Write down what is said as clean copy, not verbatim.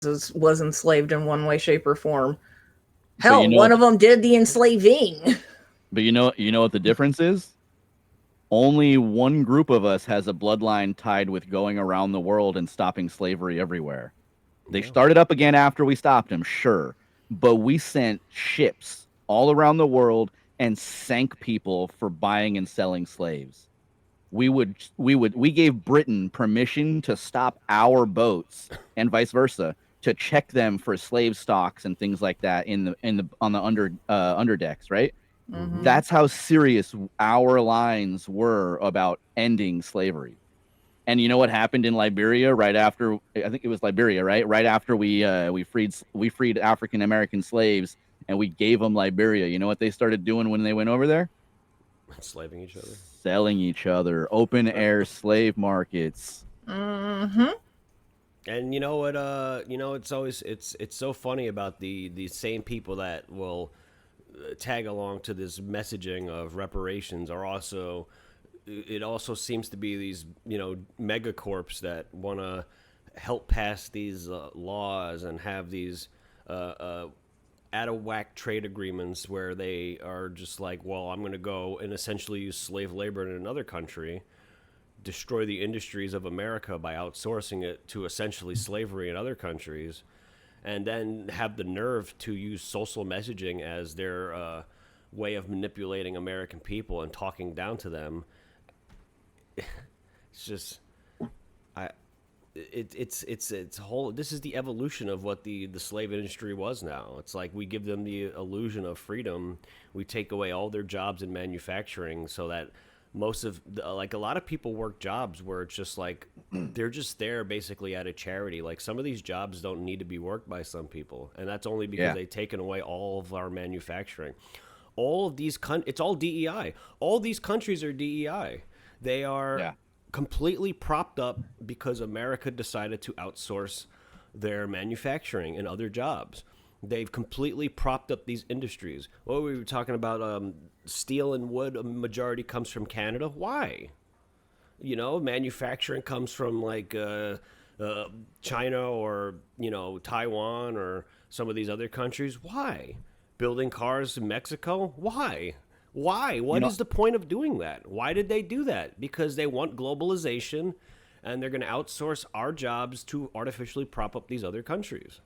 was enslaved in one way, shape, or form. But you Hell, know, one of them did the enslaving. but you know what the difference is? Only one group of us has a bloodline tied with going around the world and stopping slavery everywhere. They Yeah. started up again after we stopped them, sure, but we sent ships all around the world and sank people for buying and selling slaves. We gave Britain permission to stop our boats and vice versa to check them for slave stocks and things like that in the on the underdecks, right? Mm-hmm. Mm-hmm. That's how serious our lines were about ending slavery. And you know what happened in Liberia right after? I think it was Liberia, right? Right after we freed African American slaves and we gave them Liberia. You know what they started doing when they went over there? Enslaving each other. Selling each other, open air slave markets. Mm-hmm. And you know what? It's always it's so funny about the same people that will tag along to this messaging of reparations are also. It also seems to be these megacorps that want to help pass these laws and have these uh, uh, out of whack trade agreements where they are just like, well, I'm going to go and essentially use slave labor in another country, destroy the industries of America by outsourcing it to essentially slavery in other countries, and then have the nerve to use social messaging as their way of manipulating American people and talking down to them. It's just, I, it's a whole. This is the evolution of what the slave industry was now. It's like we give them the illusion of freedom. We take away all their jobs in manufacturing, so that most of like a lot of people work jobs where it's just like they're just there basically at a charity. Like some of these jobs don't need to be worked by some people, and that's only because Yeah. they've taken away all of our manufacturing. All of these it's all DEI. All these countries are DEI. They are Yeah. completely propped up because America decided to outsource their manufacturing and other jobs. They've completely propped up these industries. What we were talking about, steel and wood, a majority comes from Canada. Why? Manufacturing comes from like China or Taiwan or some of these other countries. Why? Building cars in Mexico. Why? Why? You What know, is the point of doing that? Why did they do that? Because they want globalization, and they're going to outsource our jobs to artificially prop up these other countries.